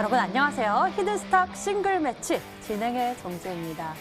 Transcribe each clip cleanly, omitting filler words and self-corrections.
여러분 안녕하세요. 히든스탁 싱글 매치 진행의 정재입니다.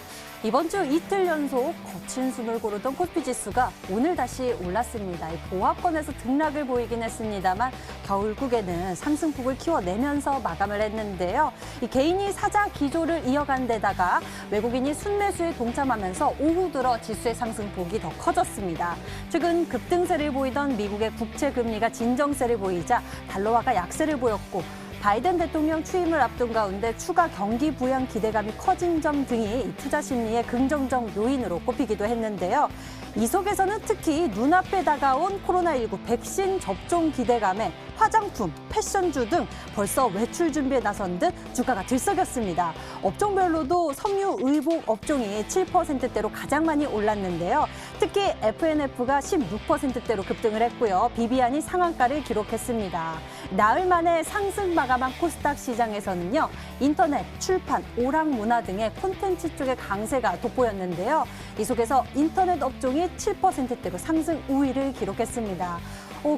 이번 주 이틀 연속 거친 숨을 고르던 코스피 지수가 오늘 다시 올랐습니다. 보합권에서 등락을 보이긴 했습니다만 결국에는 상승폭을 키워내면서 마감을 했는데요. 개인이 사자 기조를 이어간 데다가 외국인이 순매수에 동참하면서 오후 들어 지수의 상승폭이 더 커졌습니다. 최근 급등세를 보이던 미국의 국채 금리가 진정세를 보이자 달러화가 약세를 보였고 바이든 대통령 취임을 앞둔 가운데 추가 경기 부양 기대감이 커진 점 등이 투자 심리의 긍정적 요인으로 꼽히기도 했는데요. 이 속에서는 특히 눈앞에 다가온 코로나19 백신 접종 기대감에 화장품, 패션주 등 벌써 외출 준비에 나선 듯 주가가 들썩였습니다. 업종별로도 섬유, 의복 업종이 7%대로 가장 많이 올랐는데요. 특히 F&F가 16%대로 급등을 했고요. 비비안이 상한가를 기록했습니다. 나흘 만에 상승 마감한 코스닥 시장에서는요. 인터넷, 출판, 오락문화 등의 콘텐츠 쪽의 강세가 돋보였는데요. 이 속에서 인터넷 업종이 7%대로 상승 우위를 기록했습니다.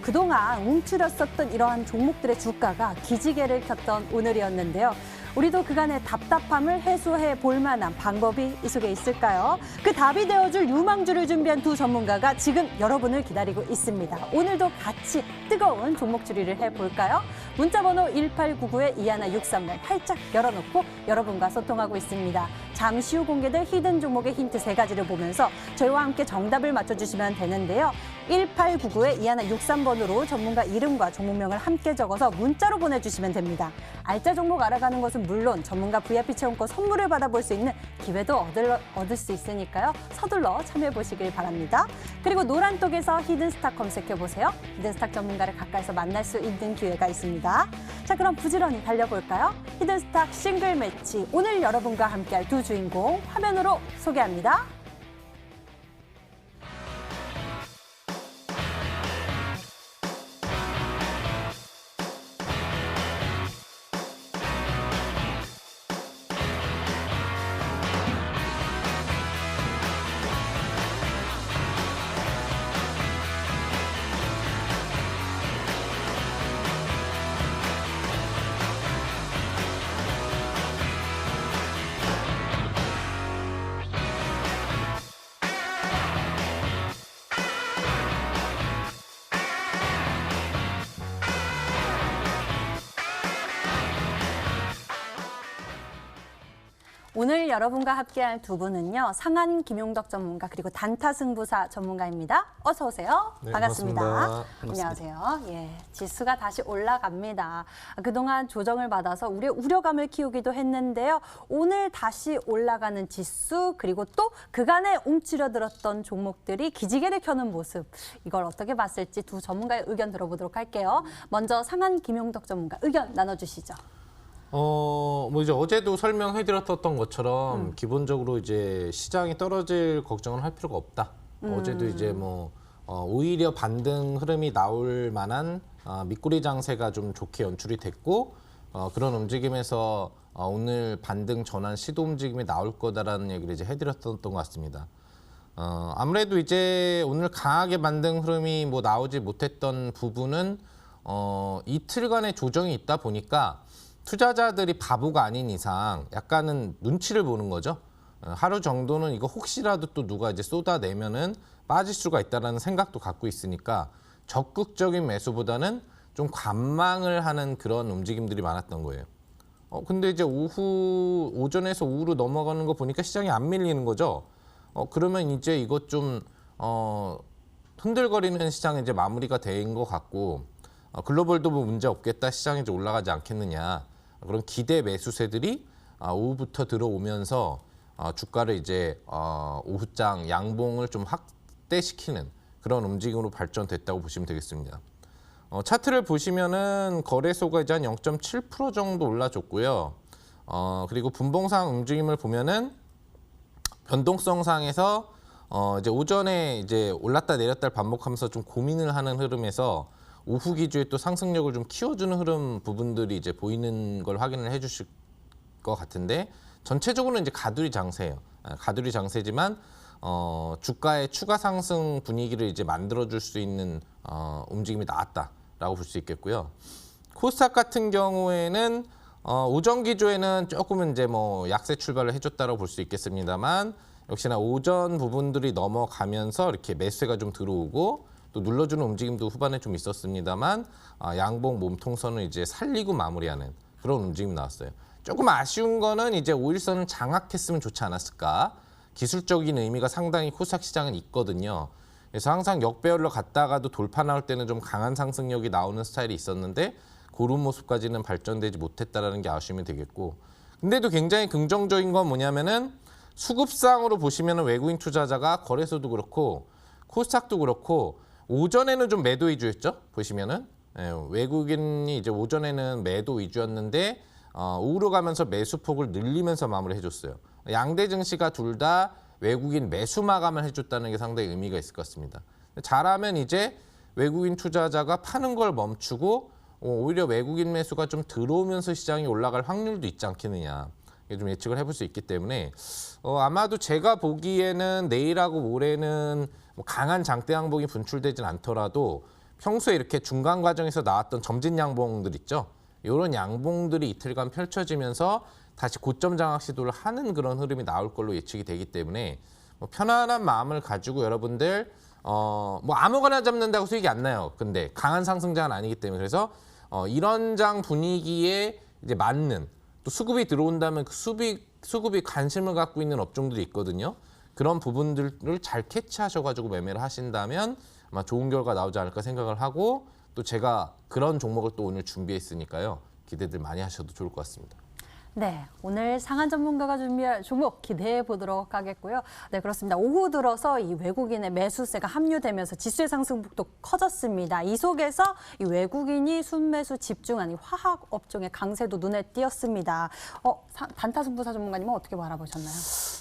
그동안 움츠렸었던 이러한 종목들의 주가가 기지개를 켰던 오늘이었는데요. 우리도 그간의 답답함을 해소해 볼 만한 방법이 이 속에 있을까요? 그 답이 되어줄 유망주를 준비한 두 전문가가 지금 여러분을 기다리고 있습니다. 오늘도 같이 뜨거운 종목 추리를 해볼까요? 문자번호 1899-2163번 활짝 열어놓고 여러분과 소통하고 있습니다. 잠시 후 공개될 히든 종목의 힌트 3가지를 보면서 저희와 함께 정답을 맞춰주시면 되는데요. 1899-2163번으로 전문가 이름과 종목명을 함께 적어서 문자로 보내주시면 됩니다. 알짜 종목 알아가는 것은 물론 전문가 VIP 체험권 선물을 받아볼 수 있는 기회도 얻을 수 있으니까요. 서둘러 참여해보시길 바랍니다. 그리고 노란톡에서 히든스탁 검색해보세요. 히든스탁 전문가를 가까이서 만날 수 있는 기회가 있습니다. 자, 그럼 부지런히 달려볼까요? 히든스탁 싱글 매치, 오늘 여러분과 함께할 두 주인공 화면으로 소개합니다. 오늘 여러분과 함께할 두 분은요. 상한 김용덕 전문가 그리고 단타 승부사 전문가입니다. 어서 오세요. 네, 반갑습니다. 반갑습니다. 안녕하세요. 예, 지수가 다시 올라갑니다. 그동안 조정을 받아서 우리의 우려감을 키우기도 했는데요. 오늘 다시 올라가는 지수 그리고 또 그간에 움츠려들었던 종목들이 기지개를 켜는 모습. 이걸 어떻게 봤을지 두 전문가의 의견 들어보도록 할게요. 먼저 상한 김용덕 전문가 의견 나눠주시죠. 뭐 이제 어제도 설명해드렸던 것처럼 기본적으로 이제 시장이 떨어질 걱정을 할 필요가 없다. 어제도 이제 뭐 오히려 반등 흐름이 나올 만한 밑꼬리 장세가 좀 좋게 연출이 됐고 그런 움직임에서 오늘 반등 전환 시도 움직임이 나올 거다라는 얘기를 이제 해드렸던 것 같습니다. 아무래도 이제 오늘 강하게 반등 흐름이 뭐 나오지 못했던 부분은 이틀간의 조정이 있다 보니까 투자자들이 바보가 아닌 이상 약간은 눈치를 보는 거죠. 하루 정도는 이거 혹시라도 또 누가 이제 쏟아내면은 빠질 수가 있다라는 생각도 갖고 있으니까 적극적인 매수보다는 좀 관망을 하는 그런 움직임들이 많았던 거예요. 근데 이제 오전에서 오후로 넘어가는 거 보니까 시장이 안 밀리는 거죠. 그러면 이제 이것 좀 흔들거리는 시장이 이제 마무리가 된 것 같고 글로벌도 뭐 문제 없겠다, 시장이 이제 올라가지 않겠느냐. 그런 기대 매수세들이 오후부터 들어오면서 주가를 이제 오후장 양봉을 좀 확대시키는 그런 움직임으로 발전됐다고 보시면 되겠습니다. 차트를 보시면은 거래소가 이제 한 0.7% 정도 올라줬고요. 그리고 분봉상 움직임을 보면은 변동성상에서 이제 오전에 이제 올랐다 내렸다를 반복하면서 좀 고민을 하는 흐름에서 오후 기조에 또 상승력을 좀 키워주는 흐름 부분들이 이제 보이는 걸 확인을 해주실 것 같은데 전체적으로는 이제 가두리 장세예요. 가두리 장세지만 주가의 추가 상승 분위기를 이제 만들어줄 수 있는 움직임이 나왔다라고 볼 수 있겠고요. 코스닥 같은 경우에는 오전 기조에는 조금은 이제 뭐 약세 출발을 해줬다고 볼 수 있겠습니다만 역시나 오전 부분들이 넘어가면서 이렇게 매수세가 좀 들어오고 또 눌러주는 움직임도 후반에 좀 있었습니다만 양봉 몸통선을 이제 살리고 마무리하는 그런 움직임이 나왔어요. 조금 아쉬운 거는 이제 5일선을 장악했으면 좋지 않았을까. 기술적인 의미가 상당히 코스닥 시장은 있거든요. 그래서 항상 역배열로 갔다가도 돌파 나올 때는 좀 강한 상승력이 나오는 스타일이 있었는데 그런 모습까지는 발전되지 못했다라는 게 아쉬움이 되겠고, 근데도 굉장히 긍정적인 건 뭐냐면은 수급상으로 보시면은 외국인 투자자가 거래소도 그렇고 코스닥도 그렇고 오전에는 좀 매도 위주였죠. 보시면은 외국인이 이제 오전에는 매도 위주였는데 오후로 가면서 매수폭을 늘리면서 마무리해줬어요. 양대 증시가 둘 다 외국인 매수 마감을 해줬다는 게 상당히 의미가 있을 것 같습니다. 잘하면 이제 외국인 투자자가 파는 걸 멈추고 오히려 외국인 매수가 좀 들어오면서 시장이 올라갈 확률도 있지 않겠느냐. 이게 좀 예측을 해볼 수 있기 때문에 아마도 제가 보기에는 내일하고 모레는 뭐 강한 장대 양봉이 분출되진 않더라도 평소에 이렇게 중간 과정에서 나왔던 점진 양봉들 있죠. 이런 양봉들이 이틀간 펼쳐지면서 다시 고점 장악 시도를 하는 그런 흐름이 나올 걸로 예측이 되기 때문에 뭐 편안한 마음을 가지고 여러분들 뭐 아무거나 잡는다고 수익이 안 나요. 근데 강한 상승장은 아니기 때문에 그래서 이런 장 분위기에 이제 맞는 또 수급이 들어온다면 그 수급이 관심을 갖고 있는 업종들이 있거든요. 그런 부분들을 잘 캐치하셔가지고 매매를 하신다면 아마 좋은 결과 나오지 않을까 생각을 하고 또 제가 그런 종목을 또 오늘 준비했으니까요. 기대들 많이 하셔도 좋을 것 같습니다. 네, 오늘 상한 전문가가 준비할 종목 기대해 보도록 하겠고요. 네, 그렇습니다. 오후 들어서 이 외국인의 매수세가 합류되면서 지수의 상승폭도 커졌습니다. 이 속에서 이 외국인이 순매수 집중한 이 화학 업종의 강세도 눈에 띄었습니다. 단타승부사 전문가님은 어떻게 바라보셨나요?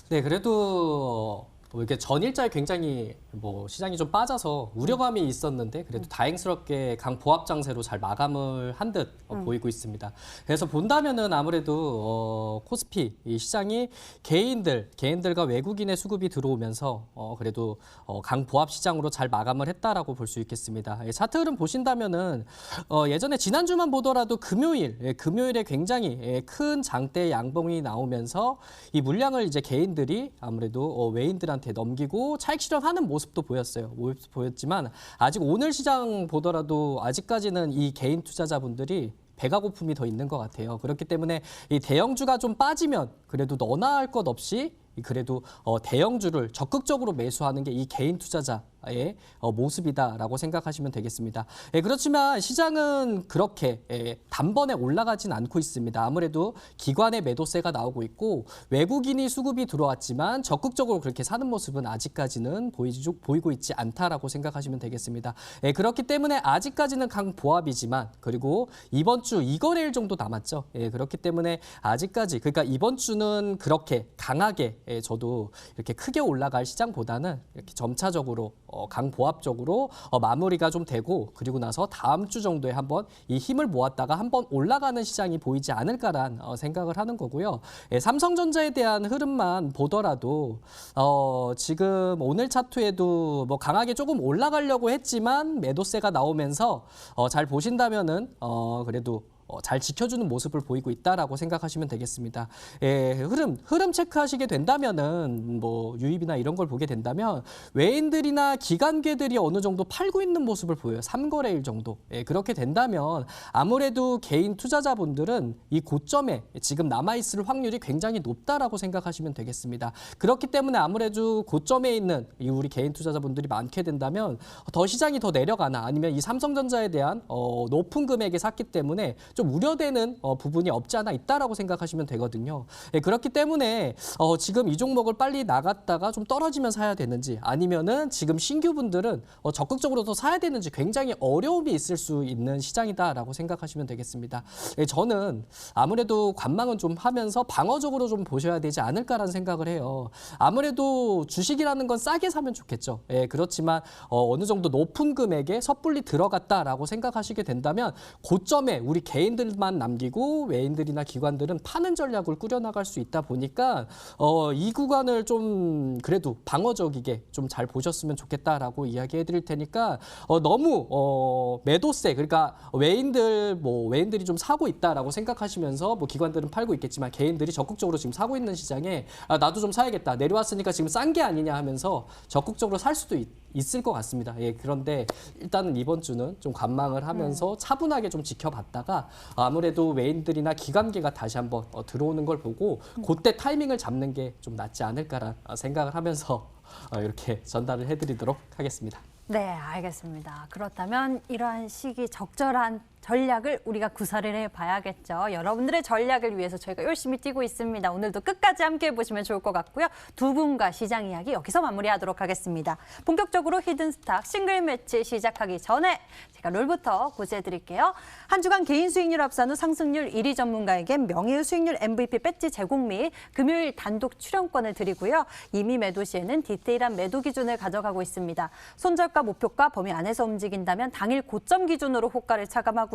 네, 그래도 이렇게 전일자에 굉장히 뭐 시장이 좀 빠져서 우려감이 있었는데 그래도 다행스럽게 강보합 장세로 잘 마감을 한 듯 보이고 있습니다. 그래서 본다면은 아무래도 코스피 이 시장이 개인들과 외국인의 수급이 들어오면서 그래도 강보합 시장으로 잘 마감을 했다라고 볼 수 있겠습니다. 차트 흐름 보신다면은 예전에 지난주만 보더라도 금요일에 굉장히 큰 장대 양봉이 나오면서 이 물량을 이제 개인들이 아무래도 외인들한테 넘기고 차익 실현하는 모습도 보였지만 아직 오늘 시장 보더라도 아직까지는 이 개인 투자자분들이 배가 고픔이 더 있는 것 같아요. 그렇기 때문에 이 대형주가 좀 빠지면 그래도 너나 할 것 없이 그래도 대형주를 적극적으로 매수하는 게 이 개인 투자자의 모습이다라고 생각하시면 되겠습니다. 그렇지만 시장은 그렇게 단번에 올라가진 않고 있습니다. 아무래도 기관의 매도세가 나오고 있고 외국인이 수급이 들어왔지만 적극적으로 그렇게 사는 모습은 아직까지는 보이고 있지 않다라고 생각하시면 되겠습니다. 그렇기 때문에 아직까지는 강보합이지만 그리고 이번 주 2거래일 정도 남았죠. 그렇기 때문에 아직까지 그러니까 이번 주는 그렇게 강하게 저도 이렇게 크게 올라갈 시장보다는 이렇게 점차적으로 강보합적으로 마무리가 좀 되고 그리고 나서 다음 주 정도에 한번 이 힘을 모았다가 한번 올라가는 시장이 보이지 않을까란 생각을 하는 거고요. 삼성전자에 대한 흐름만 보더라도 지금 오늘 차트에도 뭐 강하게 조금 올라가려고 했지만 매도세가 나오면서 잘 보신다면은 그래도 잘 지켜주는 모습을 보이고 있다라고 생각하시면 되겠습니다. 흐름 체크하시게 된다면은 뭐 유입이나 이런 걸 보게 된다면 외인들이나 기관계들이 어느 정도 팔고 있는 모습을 보여요. 3거래일 정도. 그렇게 된다면 아무래도 개인 투자자분들은 이 고점에 지금 남아있을 확률이 굉장히 높다라고 생각하시면 되겠습니다. 그렇기 때문에 아무래도 고점에 있는 이 우리 개인 투자자분들이 많게 된다면 더 시장이 더 내려가나 아니면 이 삼성전자에 대한 높은 금액에 샀기 때문에 좀 우려되는 부분이 없지 않아 있다라고 생각하시면 되거든요. 그렇기 때문에 지금 이 종목을 빨리 나갔다가 좀 떨어지면 사야 되는지 아니면은 지금 신규분들은 적극적으로 더 사야 되는지 굉장히 어려움이 있을 수 있는 시장이다라고 생각하시면 되겠습니다. 저는 아무래도 관망은 좀 하면서 방어적으로 좀 보셔야 되지 않을까라는 생각을 해요. 아무래도 주식이라는 건 싸게 사면 좋겠죠. 그렇지만 어느 정도 높은 금액에 섣불리 들어갔다라고 생각하시게 된다면 고점에 우리 개인 개인들만 남기고 외인들이나 기관들은 파는 전략을 꾸려나갈 수 있다 보니까 이 구간을 좀 그래도 방어적이게 좀 잘 보셨으면 좋겠다라고 이야기해 드릴 테니까 너무 매도세 그러니까 외인들이 좀 사고 있다라고 생각하시면서 뭐 기관들은 팔고 있겠지만 개인들이 적극적으로 지금 사고 있는 시장에 나도 좀 사야겠다. 내려왔으니까 지금 싼 게 아니냐 하면서 적극적으로 살 수도 있을 것 같습니다. 예, 그런데 일단은 이번 주는 좀 관망을 하면서 차분하게 좀 지켜봤다가 아무래도 외인들이나 기관계가 다시 한번 들어오는 걸 보고 그때 타이밍을 잡는 게 좀 낫지 않을까라는 생각을 하면서 이렇게 전달을 해드리도록 하겠습니다. 네, 알겠습니다. 그렇다면 이러한 시기 적절한 전략을 우리가 구사를 해봐야겠죠. 여러분들의 전략을 위해서 저희가 열심히 뛰고 있습니다. 오늘도 끝까지 함께 해보시면 좋을 것 같고요. 두 분과 시장 이야기 여기서 마무리하도록 하겠습니다. 본격적으로 히든스탁 싱글 매치 시작하기 전에 제가 룰부터 고지해드릴게요. 한 주간 개인 수익률 합산 후 상승률 1위 전문가에게 명예의 수익률 MVP 배지 제공 및 금요일 단독 출연권을 드리고요. 이미 매도 시에는 디테일한 매도 기준을 가져가고 있습니다. 손절가 목표가 범위 안에서 움직인다면 당일 고점 기준으로 호가를 차감하고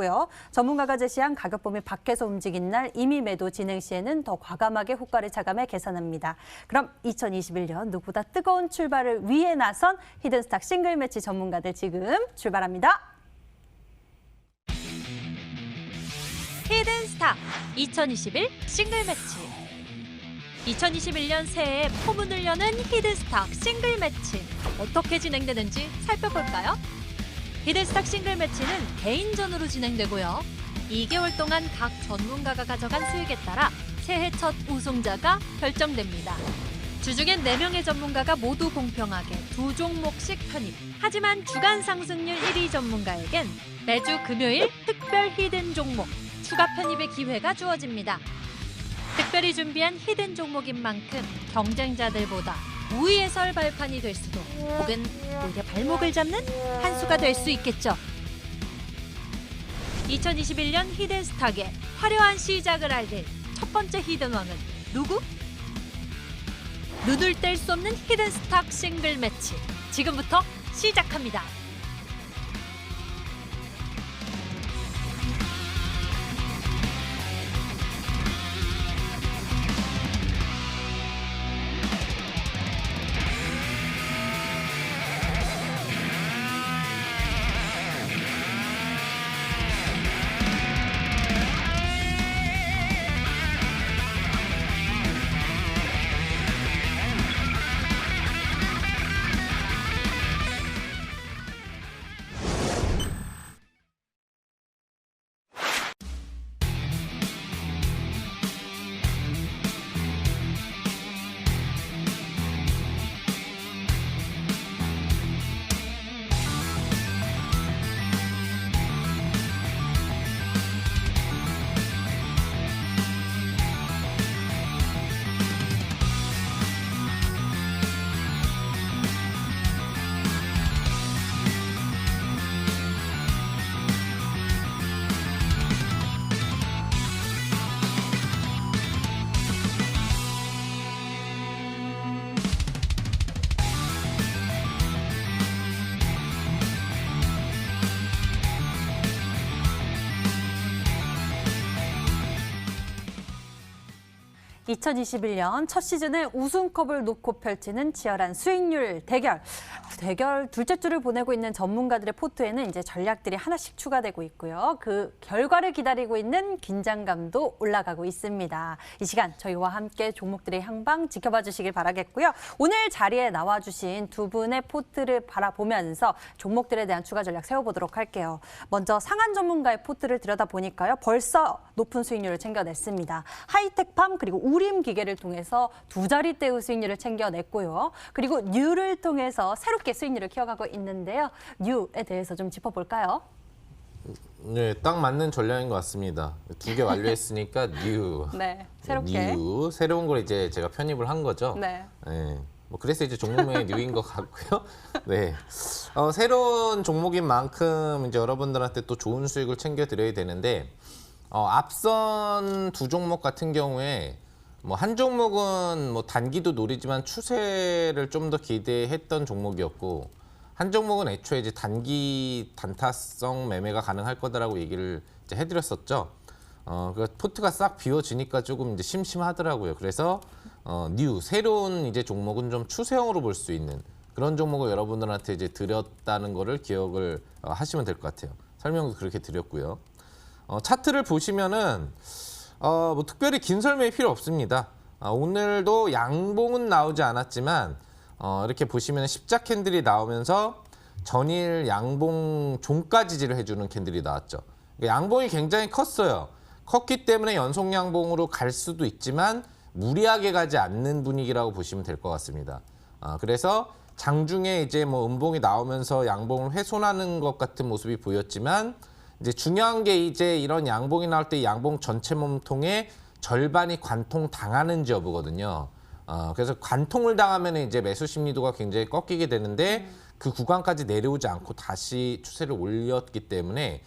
전문가가 제시한 가격 범위 밖에서 움직인 날 이미 매도 진행 시에는 더 과감하게 호가를 차감해 계산합니다. 그럼 2021년 누구보다 뜨거운 출발을 위해 나선 히든스탁 싱글 매치 전문가들 지금 출발합니다. 히든스탁 2021 싱글 매치 2021년 새해에 포문을 여는 히든스탁 싱글 매치 어떻게 진행되는지 살펴볼까요? 히든스탁 싱글 매치는 개인전으로 진행되고요. 2개월 동안 각 전문가가 가져간 수익에 따라 새해 첫 우승자가 결정됩니다. 주중엔 4명의 전문가가 모두 공평하게 2종목씩 편입. 하지만 주간 상승률 1위 전문가에겐 매주 금요일 특별 히든 종목, 추가 편입의 기회가 주어집니다. 특별히 준비한 히든 종목인 만큼 경쟁자들보다 우위에서 발판이 될 수도 혹은 오히려 발목을 잡는 한 수가 될 수 있겠죠. 2021년 히든스탁의 화려한 시작을 알릴 첫 번째 히든왕은 누구? 눈을 뗄 수 없는 히든스탁 싱글 매치 지금부터 시작합니다. (2021년) 첫 시즌에 우승컵을 놓고 펼치는 치열한 수익률 대결. 둘째 주를 보내고 있는 전문가들의 포트에는 이제 전략들이 하나씩 추가되고 있고요. 그 결과를 기다리고 있는 긴장감도 올라가고 있습니다. 이 시간 저희와 함께 종목들의 향방 지켜봐 주시길 바라겠고요. 오늘 자리에 나와주신 두 분의 포트를 바라보면서 종목들에 대한 추가 전략 세워보도록 할게요. 먼저 상한 전문가의 포트를 들여다보니까요. 벌써 높은 수익률을 챙겨냈습니다. 하이텍팜 그리고 우림 기계를 통해서 2자릿대의 수익률을 챙겨냈고요. 그리고 뉴를 통해서 새롭게 수익률을 키워가고 있는데요. 뉴에 대해서 좀 짚어볼까요? 네, 딱 맞는 전략인 것 같습니다. 2개 완료했으니까 뉴. 네, 새롭게. 뉴. 새로운 걸 이제 제가 편입을 한 거죠. 네. 네. 뭐 그래서 이제 종목명이 뉴인 것 같고요. 네. 새로운 종목인 만큼 이제 여러분들한테 또 좋은 수익을 챙겨드려야 되는데 앞선 두 종목 같은 경우에 뭐 한 종목은 뭐 단기도 노리지만 추세를 좀 더 기대했던 종목이었고 한 종목은 애초에 이제 단기 단타성 매매가 가능할 거다라고 얘기를 이제 해드렸었죠. 그 포트가 싹 비워지니까 조금 이제 심심하더라고요. 그래서 새로운 이제 종목은 좀 추세형으로 볼 수 있는 그런 종목을 여러분들한테 이제 드렸다는 거를 기억을 하시면 될 것 같아요. 설명도 그렇게 드렸고요. 차트를 보시면은 뭐 특별히 긴 설명이 필요 없습니다. 오늘도 양봉은 나오지 않았지만 이렇게 보시면 십자 캔들이 나오면서 전일 양봉 종가 지지를 해주는 캔들이 나왔죠. 양봉이 굉장히 컸어요. 컸기 때문에 연속 양봉으로 갈 수도 있지만 무리하게 가지 않는 분위기라고 보시면 될 것 같습니다. 그래서 장중에 이제 뭐 음봉이 나오면서 양봉을 훼손하는 것 같은 모습이 보였지만 이제 중요한 게 이제 이런 양봉이 나올 때 양봉 전체 몸통의 절반이 관통 당하는지 여부거든요. 그래서 관통을 당하면 이제 매수 심리도가 굉장히 꺾이게 되는데 그 구간까지 내려오지 않고 다시 추세를 올렸기 때문에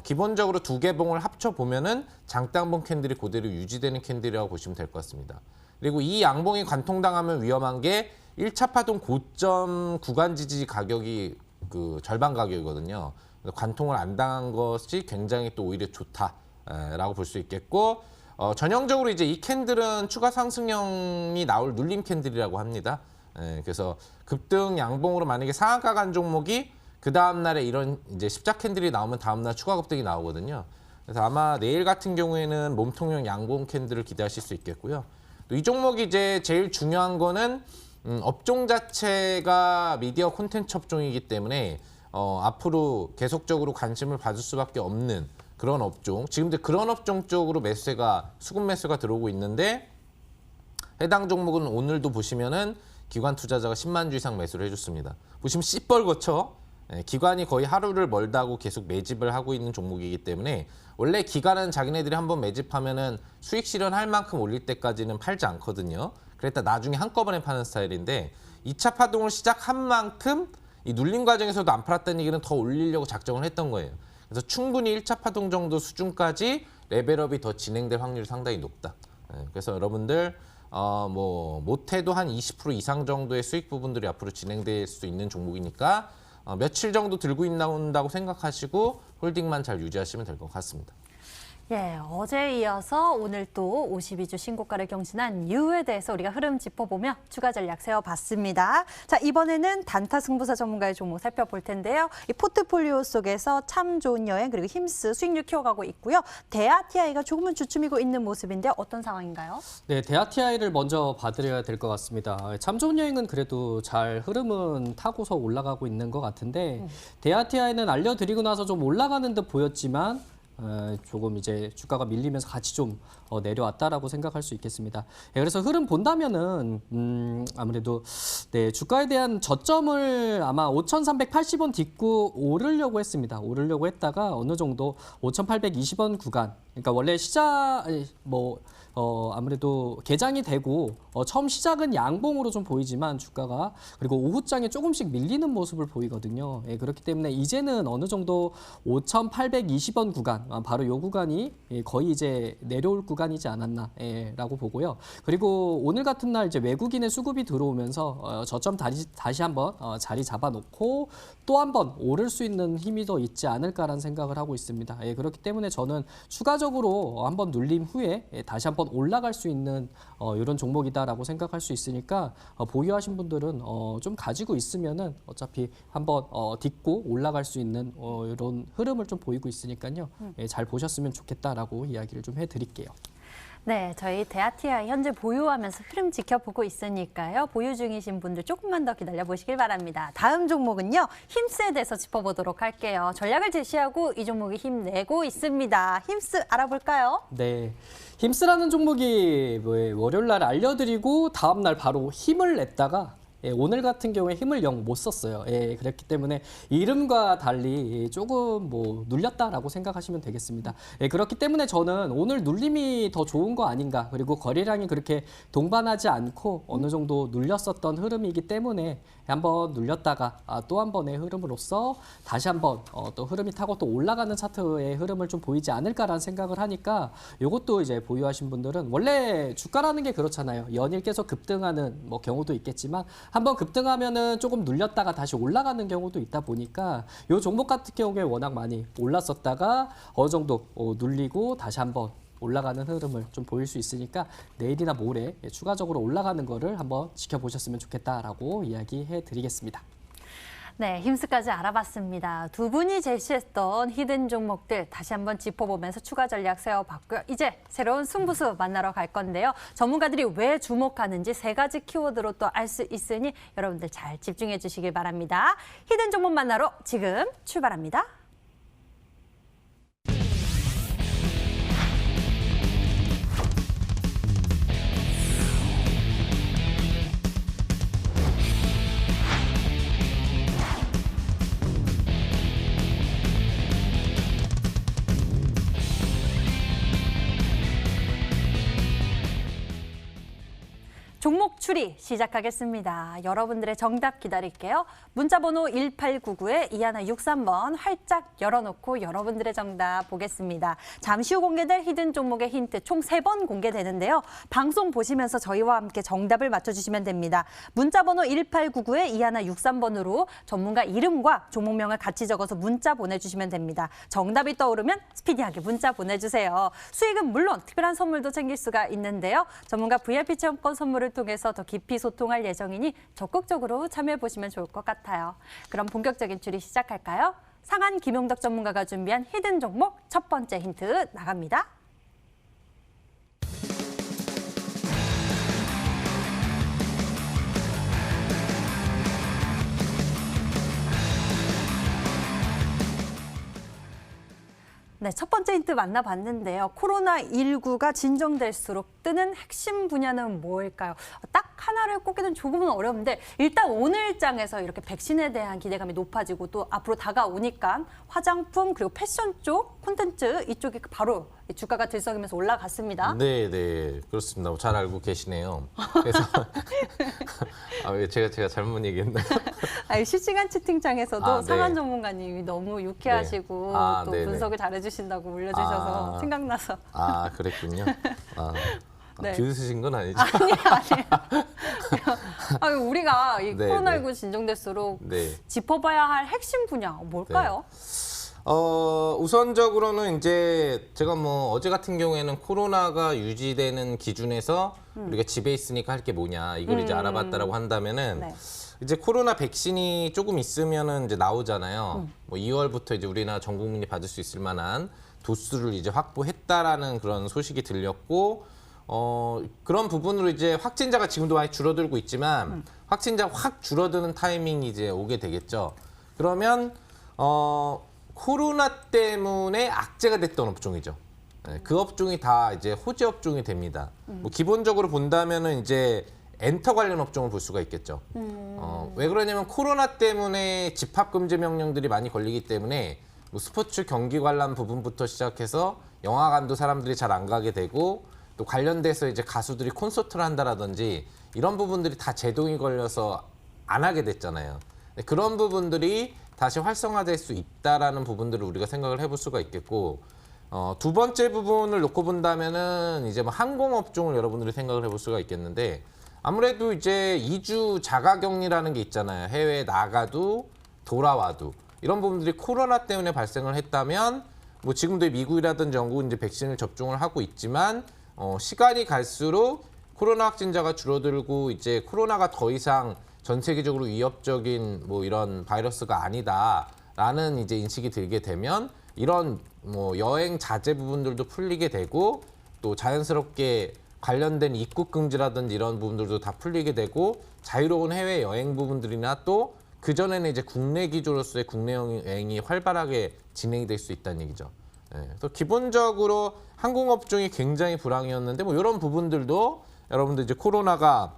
기본적으로 두 개 봉을 합쳐 보면은 장단봉 캔들이 그대로 유지되는 캔들이라고 보시면 될 것 같습니다. 그리고 이 양봉이 관통당하면 위험한 게 1차 파동 고점 구간 지지 가격이 그 절반 가격이거든요. 관통을 안 당한 것이 굉장히 또 오히려 좋다라고 볼 수 있겠고 전형적으로 이제 이 캔들은 추가 상승형이 나올 눌림 캔들이라고 합니다. 그래서 급등 양봉으로 만약에 상한가 간 종목이 그 다음 날에 이런 이제 십자 캔들이 나오면 다음 날 추가 급등이 나오거든요. 그래서 아마 내일 같은 경우에는 몸통형 양봉 캔들을 기대하실 수 있겠고요. 또 이 종목이 이제 제일 중요한 거는 업종 자체가 미디어 콘텐츠 업종이기 때문에 앞으로 계속적으로 관심을 받을 수밖에 없는 그런 업종. 지금도 그런 업종 쪽으로 매수세가 수급 매수가 들어오고 있는데 해당 종목은 오늘도 보시면은 기관 투자자가 10만 주 이상 매수를 해줬습니다. 보시면 시뻘겋죠. 기관이 거의 하루를 멀다고 계속 매집을 하고 있는 종목이기 때문에 원래 기관은 자기네들이 한번 매집하면은 수익 실현할 만큼 올릴 때까지는 팔지 않거든요. 그랬다 나중에 한꺼번에 파는 스타일인데 2차 파동을 시작한 만큼 이 눌림 과정에서도 안 팔았다는 얘기는 더 올리려고 작정을 했던 거예요. 그래서 충분히 1차 파동 정도 수준까지 레벨업이 더 진행될 확률이 상당히 높다. 그래서 여러분들 뭐 못해도 한 20% 이상 정도의 수익 부분들이 앞으로 진행될 수 있는 종목이니까 며칠 정도 들고 있다고 생각하시고 홀딩만 잘 유지하시면 될 것 같습니다. 예, 어제에 이어서 오늘 또 52주 신고가를 경신한 유에 대해서 우리가 흐름 짚어보며 추가 전략 세워봤습니다. 자, 이번에는 단타 승부사 전문가의 종목 살펴볼 텐데요. 이 포트폴리오 속에서 참 좋은 여행 그리고 힘스 수익률 키워가고 있고요. 대아티아이가 조금은 주춤이고 있는 모습인데 어떤 상황인가요? 네, 대아티아이를 먼저 봐드려야 될 것 같습니다. 참 좋은 여행은 그래도 잘 흐름은 타고서 올라가고 있는 것 같은데 대아티아이는 알려드리고 나서 좀 올라가는 듯 보였지만 조금 이제 주가가 밀리면서 같이 좀 내려왔다라고 생각할 수 있겠습니다. 그래서 흐름 본다면은 아무래도 네, 주가에 대한 저점을 아마 5,380원 딛고 오르려고 했습니다. 오르려고 했다가 어느 정도 5,820원 구간. 그러니까 원래 아무래도 개장이 되고 처음 시작은 양봉으로 좀 보이지만 주가가 그리고 오후장에 조금씩 밀리는 모습을 보이거든요. 예, 그렇기 때문에 이제는 어느 정도 5,820원 구간, 바로 이 구간이 거의 이제 내려올 구간이지 않았나라고 보고요. 그리고 오늘 같은 날 이제 외국인의 수급이 들어오면서 저점 다시 한번 자리 잡아놓고 또 한번 오를 수 있는 힘이 더 있지 않을까라는 생각을 하고 있습니다. 예, 그렇기 때문에 저는 추가적으로 한번 눌림 후에 다시 한번 올라갈 수 있는 이런 종목이다라고 생각할 수 있으니까 보유하신 분들은 좀 가지고 있으면은 어차피 한번 딛고 올라갈 수 있는 이런 흐름을 좀 보이고 있으니까요. 예, 잘 보셨으면 좋겠다라고 이야기를 좀 해드릴게요. 네, 저희 대아티아이 현재 보유하면서 흐름 지켜보고 있으니까요. 보유 중이신 분들 조금만 더 기다려보시길 바랍니다. 다음 종목은요. 힘스에 대해서 짚어보도록 할게요. 전략을 제시하고 이 종목이 힘내고 있습니다. 힘스 알아볼까요? 네, 힘스라는 종목이 월요일 날 알려드리고 다음 날 바로 힘을 냈다가 오늘 같은 경우에 힘을 영 못 썼어요. 그렇기 때문에 이름과 달리 조금 눌렸다라고 생각하시면 되겠습니다. 그렇기 때문에 저는 오늘 눌림이 더 좋은 거 아닌가. 그리고 거래량이 그렇게 동반하지 않고 어느 정도 눌렸었던 흐름이기 때문에 한번 눌렸다가 또 한 번의 흐름으로서 다시 한번 또 흐름이 타고 또 올라가는 차트의 흐름을 좀 보이지 않을까라는 생각을 하니까 이것도 이제 보유하신 분들은 원래 주가라는 게 그렇잖아요. 연일 계속 급등하는 경우도 있겠지만 한번 급등하면은 조금 눌렸다가 다시 올라가는 경우도 있다 보니까 이 종목 같은 경우에 워낙 많이 올랐었다가 어느 정도 눌리고 다시 한번 올라가는 흐름을 좀 보일 수 있으니까 내일이나 모레 추가적으로 올라가는 거를 한번 지켜보셨으면 좋겠다라고 이야기해 드리겠습니다. 네, 힘스까지 알아봤습니다. 두 분이 제시했던 히든 종목들 다시 한번 짚어보면서 추가 전략 세워봤고요. 이제 새로운 승부수 만나러 갈 건데요. 전문가들이 왜 주목하는지 3가지 키워드로 또 알 수 있으니 여러분들 잘 집중해 주시길 바랍니다. 히든 종목 만나러 지금 출발합니다. 종목 추리 시작하겠습니다. 여러분들의 정답 기다릴게요. 문자번호 1899에 2163번 활짝 열어놓고 여러분들의 정답 보겠습니다. 잠시 후 공개될 히든 종목의 힌트 총 3번 공개되는데요. 방송 보시면서 저희와 함께 정답을 맞춰주시면 됩니다. 문자번호 1899에 2163번으로 전문가 이름과 종목명을 같이 적어서 문자 보내주시면 됩니다. 정답이 떠오르면 스피디하게 문자 보내주세요. 수익은 물론 특별한 선물도 챙길 수가 있는데요. 전문가 VIP 체험권 선물을 통해서 더 깊이 소통할 예정이니 적극적으로 참여해보시면 좋을 것 같아요. 그럼 본격적인 추리 시작할까요? 상한 김용덕 전문가가 준비한 히든 종목 첫 번째 힌트 나갑니다. 네, 첫 번째 힌트 만나봤는데요. 코로나19가 진정될수록 뜨는 핵심 분야는 뭘까요? 딱 하나를 꼽기는 조금은 어려운데 일단 오늘장에서 이렇게 백신에 대한 기대감이 높아지고 또 앞으로 다가오니까 화장품 그리고 패션 쪽 콘텐츠 이쪽이 바로 주가가 들썩이면서 올라갔습니다. 네, 네, 그렇습니다. 잘 알고 계시네요. 그래서 제가 잘못 얘기했나요? 아니, 실시간 채팅창에서도 네. 상한 전문가님이 너무 유쾌하시고 네. 또 네네. 분석을 잘해주신다고 올려주셔서 생각나서. 그랬군요. 네. 비웃으신 건 아니죠? 아니요. 우리가 이 네, 코로나19 진정될수록 네. 짚어봐야 할 핵심 분야 뭘까요? 우선적으로는 이제 제가 뭐 어제 같은 경우에는 코로나가 유지되는 기준에서 우리가 집에 있으니까 할 게 뭐냐 이걸 이제 알아봤다라고 한다면은 네. 이제 코로나 백신이 조금 있으면은 이제 나오잖아요. 뭐 2월부터 이제 우리나라 전 국민이 받을 수 있을 만한 도수를 이제 확보했다라는 그런 소식이 들렸고 그런 부분으로 이제 확진자가 지금도 많이 줄어들고 있지만 확진자 확 줄어드는 타이밍이 이제 오게 되겠죠. 그러면 코로나 때문에 악재가 됐던 업종이죠. 네, 그 업종이 다 이제 호재 업종이 됩니다. 뭐 기본적으로 본다면은 이제 엔터 관련 업종을 볼 수가 있겠죠. 왜 그러냐면 코로나 때문에 집합 금지 명령들이 많이 걸리기 때문에 뭐 스포츠 경기 관람 부분부터 시작해서 영화관도 사람들이 잘 안 가게 되고 또 관련돼서 이제 가수들이 콘서트를 한다라든지 이런 부분들이 다 제동이 걸려서 안 하게 됐잖아요. 그런 부분들이 다시 활성화될 수 있다라는 부분들을 우리가 생각을 해볼 수가 있겠고 두 번째 부분을 놓고 본다면은 이제 뭐 항공업종을 여러분들이 생각을 해볼 수가 있겠는데 아무래도 이제 이주 자가격리라는 게 있잖아요. 해외에 나가도 돌아와도 이런 부분들이 코로나 때문에 발생을 했다면 뭐 지금도 미국이라든지 영국은 이제 백신을 접종을 하고 있지만 시간이 갈수록 코로나 확진자가 줄어들고 이제 코로나가 더 이상 전 세계적으로 위협적인 뭐 이런 바이러스가 아니다라는 이제 인식이 들게 되면 이런 뭐 여행 자제 부분들도 풀리게 되고 또 자연스럽게 관련된 입국 금지라든지 이런 부분들도 다 풀리게 되고 자유로운 해외 여행 부분들이나 또 그전에는 이제 국내 기조로서의 국내 여행이 활발하게 진행이 될 수 있다는 얘기죠. 네, 그래서 기본적으로 항공업종이 굉장히 불황이었는데 뭐 이런 부분들도 여러분들 이제 코로나가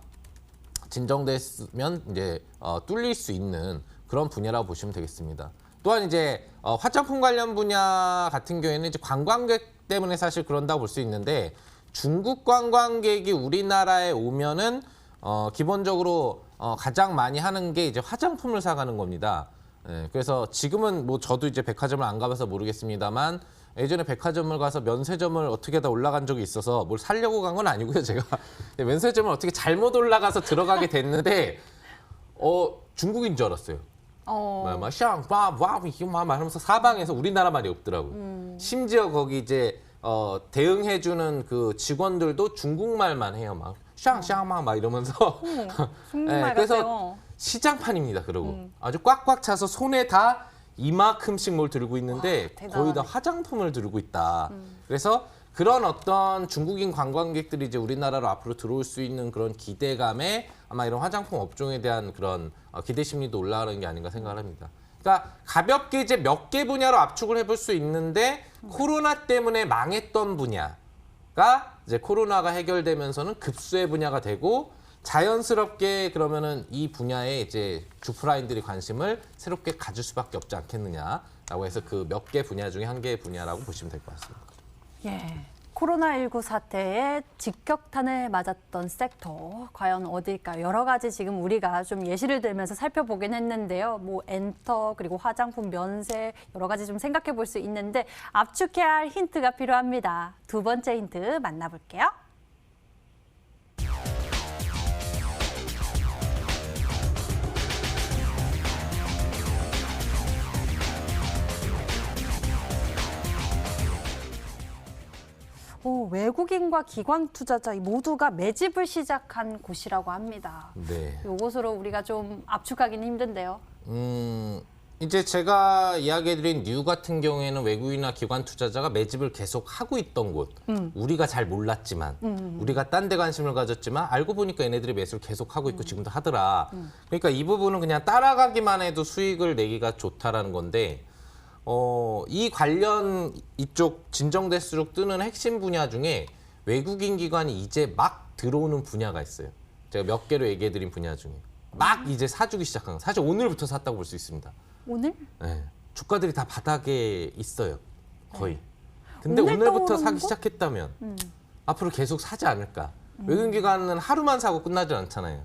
진정됐으면 이제 뚫릴 수 있는 그런 분야라고 보시면 되겠습니다. 또한 이제 화장품 관련 분야 같은 경우에는 이제 관광객 때문에 사실 그런다고 볼 수 있는데 중국 관광객이 우리나라에 오면은 기본적으로 가장 많이 하는 게 이제 화장품을 사가는 겁니다. 네, 그래서 지금은 뭐 저도 이제 백화점을 안 가봐서 모르겠습니다만 예전에 백화점을 가서 면세점을 어떻게 하다 올라간 적이 있어서 뭘 사려고 간 건 아니고요, 제가. 면세점을 어떻게 잘못 올라가서 들어가게 됐는데 중국인 줄 알았어요. 막 하면서 사방에서 우리나라 말이 없더라고요. 심지어 거기 이제 대응해주는 그 직원들도 중국말만 해요. 막 샹샹막 막 이러면서 중국말 그래서 같아요. 시장판입니다. 그러고 아주 꽉꽉 차서 손에 다 이만큼씩 뭘 들고 있는데 와, 거의 다 대단하네. 화장품을 들고 있다. 그래서 그런 어떤 중국인 관광객들이 이제 우리나라로 앞으로 들어올 수 있는 그런 기대감에 아마 이런 화장품 업종에 대한 그런 기대 심리도 올라가는 게 아닌가 생각을 합니다. 그러니까 가볍게 이제 몇 개 분야로 압축을 해볼 수 있는데 코로나 때문에 망했던 분야가 이제 코로나가 해결되면서는 급수의 분야가 되고 자연스럽게 그러면은 이 분야에 이제 주프라인들이 관심을 새롭게 가질 수밖에 없지 않겠느냐라고 해서 그 몇 개 분야 중에 한 개의 분야라고 보시면 될 것 같습니다. 예. 코로나19 사태에 직격탄을 맞았던 섹터 과연 어디일까요? 여러 가지 지금 우리가 좀 예시를 들면서 살펴보긴 했는데요. 뭐 엔터 그리고 화장품, 면세 여러 가지 좀 생각해 볼 수 있는데 압축해야 할 힌트가 필요합니다. 두 번째 힌트 만나볼게요. 외국인과 기관 투자자 모두가 매집을 시작한 곳이라고 합니다. 네. 이것으로 우리가 좀 압축하기는 힘든데요. 이제 제가 이야기해드린 뉴 같은 경우에는 외국인이나 기관 투자자가 매집을 계속 하고 있던 곳. 우리가 잘 몰랐지만, 우리가 딴 데 관심을 가졌지만 알고 보니까 얘네들이 매수를 계속 하고 있고 지금도 하더라. 그러니까 이 부분은 그냥 따라가기만 해도 수익을 내기가 좋다라는 건데 이 관련 이쪽 진정될수록 뜨는 핵심 분야 중에 외국인 기관이 이제 막 들어오는 분야가 있어요. 제가 몇 개로 얘기해드린 분야 중에. 막 이제 사주기 시작한 거. 사실 오늘부터 샀다고 볼 수 있습니다. 오늘? 네. 주가들이 다 바닥에 있어요. 거의. 근데 오늘 오늘부터 떠오르는 사기 거? 시작했다면 앞으로 계속 사지 않을까. 외국인 기관은 하루만 사고 끝나지 않잖아요.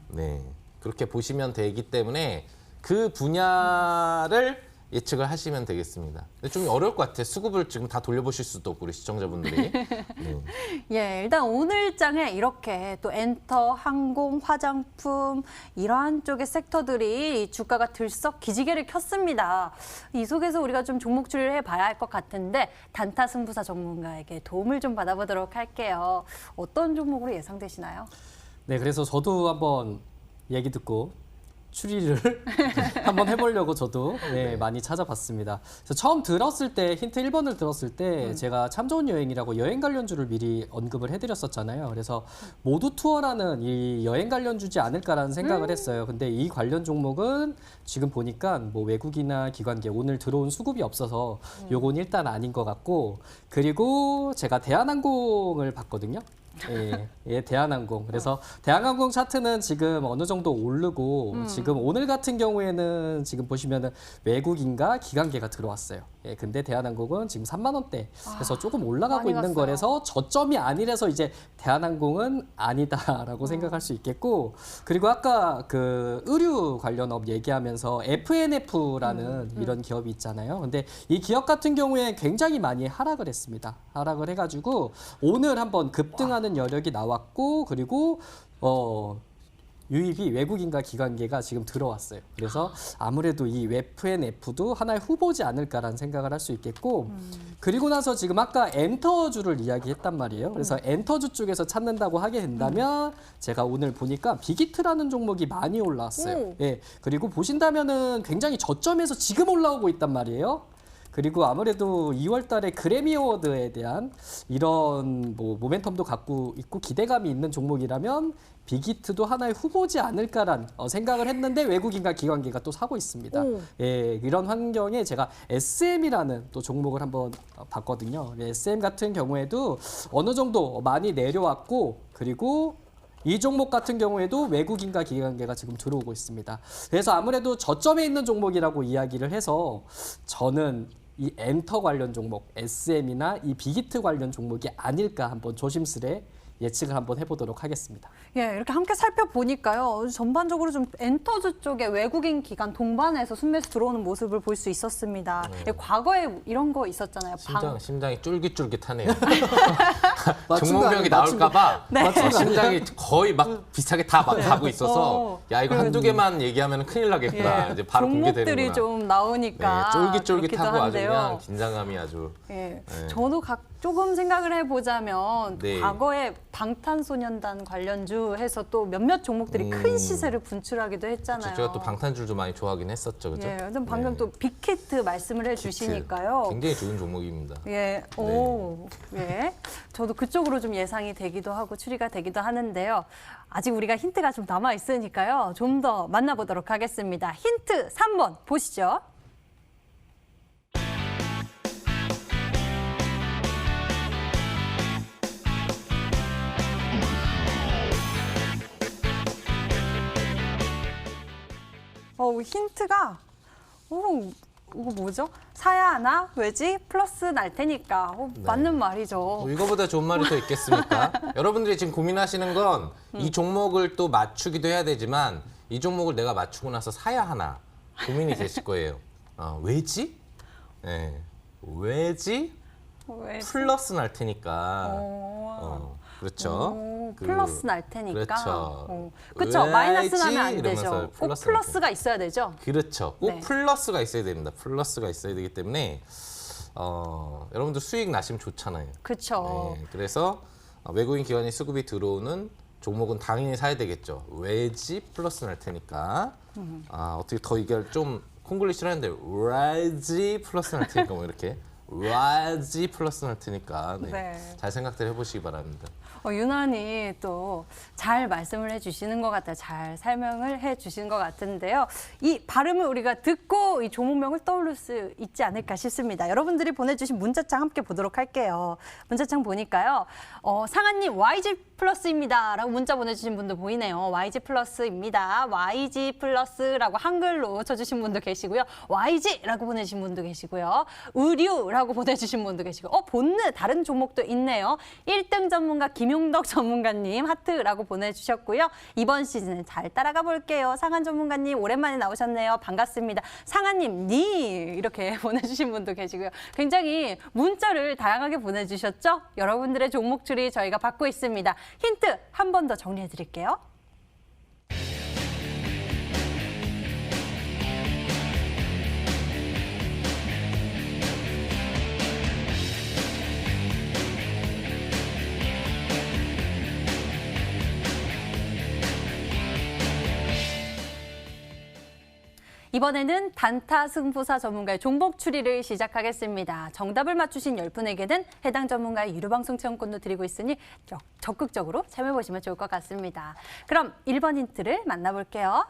네. 그렇게 보시면 되기 때문에 그 분야를 예측을 하시면 되겠습니다. 근데 좀 어려울 것 같아요. 수급을 지금 다 돌려보실 수도 없고 우리 시청자분들이. 네. 예, 일단 오늘 장에 이렇게 또 엔터, 항공, 화장품 이러한 쪽의 섹터들이 주가가 들썩 기지개를 켰습니다. 이 속에서 우리가 좀 종목 추리를 해봐야 할 것 같은데 단타 승부사 전문가에게 도움을 좀 받아보도록 할게요. 어떤 종목으로 예상되시나요? 네, 그래서 저도 한번 얘기 듣고 추리를 한번 해보려고 저도 많이 찾아봤습니다. 그래서 처음 들었을 때 힌트 1번을 들었을 때 제가 참 좋은 여행이라고 여행 관련주를 미리 언급을 해드렸었잖아요. 그래서 모두 투어라는 이 여행 관련주지 않을까라는 생각을 했어요. 근데 이 관련 종목은 지금 보니까 뭐 외국이나 기관계 오늘 들어온 수급이 없어서 요건 일단 아닌 것 같고 그리고 제가 대한항공을 봤거든요. 예, 대한항공. 그래서 대한항공 차트는 지금 어느 정도 오르고 지금 오늘 같은 경우에는 지금 보시면은 외국인과 기관계가 들어왔어요. 예, 근데 대한항공은 지금 3만 원대. 그래서 조금 올라가고 많이 있는 갔어요. 거라서 저점이 아니라서 이제 대한항공은 아니다라고 생각할 수 있겠고 그리고 아까 그 의류 관련업 얘기하면서 FNF라는 이런 기업이 있잖아요. 근데 이 기업 같은 경우에 굉장히 많이 하락을 했습니다. 하락을 해가지고 오늘 한번 급등하는 여력이 나왔고 그리고 유입이 외국인과 기관계가 지금 들어왔어요. 그래서 아무래도 이 FNF도 하나의 후보지 않을까라는 생각을 할 수 있겠고 그리고 나서 지금 아까 엔터주를 이야기했단 말이에요. 그래서 엔터주 쪽에서 찾는다고 하게 된다면 제가 오늘 보니까 빅히트라는 종목이 많이 올라왔어요. 예, 그리고 보신다면은 굉장히 저점에서 지금 올라오고 있단 말이에요. 그리고 아무래도 2월 달에 그래미 어워드에 대한 이런 뭐 모멘텀도 갖고 있고 기대감이 있는 종목이라면 빅히트도 하나의 후보지 않을까란 생각을 했는데 외국인과 기관계가 또 사고 있습니다. 예, 이런 환경에 제가 SM이라는 또 종목을 한번 봤거든요. SM 같은 경우에도 어느 정도 많이 내려왔고 그리고 이 종목 같은 경우에도 외국인과 기관계가 지금 들어오고 있습니다. 그래서 아무래도 저점에 있는 종목이라고 이야기를 해서 저는 이 엔터 관련 종목, SM이나 이 빅히트 관련 종목이 아닐까 한번 조심스레 예측을 한번 해보도록 하겠습니다. 예, 이렇게 함께 살펴보니까요. 전반적으로 좀 엔터주 쪽에 외국인 기관 동반해서 순매수 들어오는 모습을 볼 수 있었습니다. 예, 과거에 이런 거 있었잖아요. 심장이 쫄깃쫄깃하네요. 맞춘 거 종목명이 아니에요? 나올까봐 네. 심장이 거의 막 비슷하게 다 막 가고 있어서 야 이거 한두 개만 얘기하면 큰일 나겠구나. 예, 이제 바로 공개되는구나. 종목들이 좀 나오니까 네, 쫄깃쫄깃하고 그렇기도 아주 그냥 한데요. 긴장감이 아주. 예, 네. 저도 조금 생각을 해보자면 네. 과거에 방탄소년단 관련주 해서 또 몇몇 종목들이 큰 시세를 분출하기도 했잖아요. 제가 또 방탄줄도 많이 좋아하긴 했었죠, 그죠? 예, 근데 방금 네. 또 빅히트 말씀을 해주시니까요. 굉장히 좋은 종목입니다. 예, 오, 예. 저도 그쪽으로 좀 예상이 되기도 하고 추리가 되기도 하는데요. 아직 우리가 힌트가 좀 남아 있으니까요. 좀 더 만나보도록 하겠습니다. 힌트 3번 보시죠. 힌트가 이거 뭐죠? 사야 하나 왜지 플러스 날 테니까 맞는 말이죠. 뭐 이거보다 좋은 말이 더 있겠습니까? 여러분들이 지금 고민하시는 건 이 종목을 또 맞추기도 해야 되지만 이 종목을 내가 맞추고 나서 사야 하나 고민이 되실 거예요. 왜지? 네. 왜지? 왜지? 플러스 날 테니까. 그렇죠. 플러스 날 테니까. 그렇죠. 그렇죠. 마이너스 나면 안 이러면서 되죠. 꼭 플러스 플러스가 있어야 되죠. 그렇죠. 꼭 네. 플러스가 있어야 됩니다. 플러스가 있어야 되기 때문에 여러분들 수익 나시면 좋잖아요. 그렇죠. 네, 그래서 외국인 기관이 수급이 들어오는 종목은 당연히 사야 되겠죠. 왜지 플러스 날 테니까. 어떻게 더 이게 좀 콩글리시를 하는데 왜지 플러스 날 테니까 뭐 이렇게 왜지 플러스 날 테니까 네. 잘 생각들 해보시기 바랍니다. 유난히 또 잘 말씀을 해주시는 것 같아요. 잘 설명을 해주시는 것 같은데요. 이 발음을 우리가 듣고 이 종목명을 떠올릴 수 있지 않을까 싶습니다. 여러분들이 보내주신 문자창 함께 보도록 할게요. 문자창 보니까요. 상한님 YG 플러스입니다. 라고 문자 보내주신 분도 보이네요. YG 플러스입니다. YG 플러스라고 한글로 쳐주신 분도 계시고요. YG라고 보내주신 분도 계시고요. 의류라고 보내주신 분도 계시고 본느 다른 종목도 있네요. 1등 전문가 김용덕 전문가님 하트라고 보내주셨고요. 이번 시즌은 잘 따라가 볼게요. 상한 전문가님 오랜만에 나오셨네요. 반갑습니다. 상한님 이렇게 보내주신 분도 계시고요. 굉장히 문자를 다양하게 보내주셨죠? 여러분들의 종목 추리 저희가 받고 있습니다. 힌트 한 번 더 정리해 드릴게요. 이번에는 단타 승부사 전문가의 종목 추리를 시작하겠습니다. 정답을 맞추신 10분에게는 해당 전문가의 유료 방송 체험권도 드리고 있으니 적극적으로 참여해보시면 좋을 것 같습니다. 그럼 1번 힌트를 만나볼게요.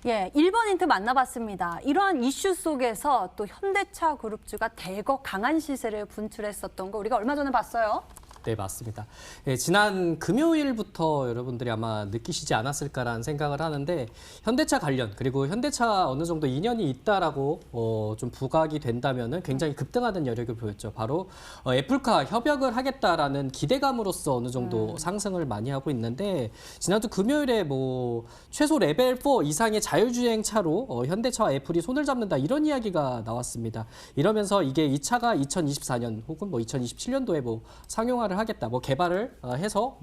예, 1번 힌트 만나봤습니다. 이러한 이슈 속에서 또 현대차 그룹주가 대거 강한 시세를 분출했었던 거 우리가 얼마 전에 봤어요. 네, 맞습니다. 예, 지난 금요일부터 여러분들이 아마 느끼시지 않았을까라는 생각을 하는데 현대차 관련 그리고 현대차 어느 정도 인연이 있다라고 좀 부각이 된다면은 굉장히 급등하는 여력을 보였죠. 바로 애플카 협약을 하겠다라는 기대감으로서 어느 정도 상승을 많이 하고 있는데 지난주 금요일에 뭐 최소 레벨 4 이상의 자율주행 차로 현대차와 애플이 손을 잡는다 이런 이야기가 나왔습니다. 이러면서 이게 이 차가 2024년 혹은 뭐 2027년도에 뭐 상용화를 하겠다, 뭐 개발을 해서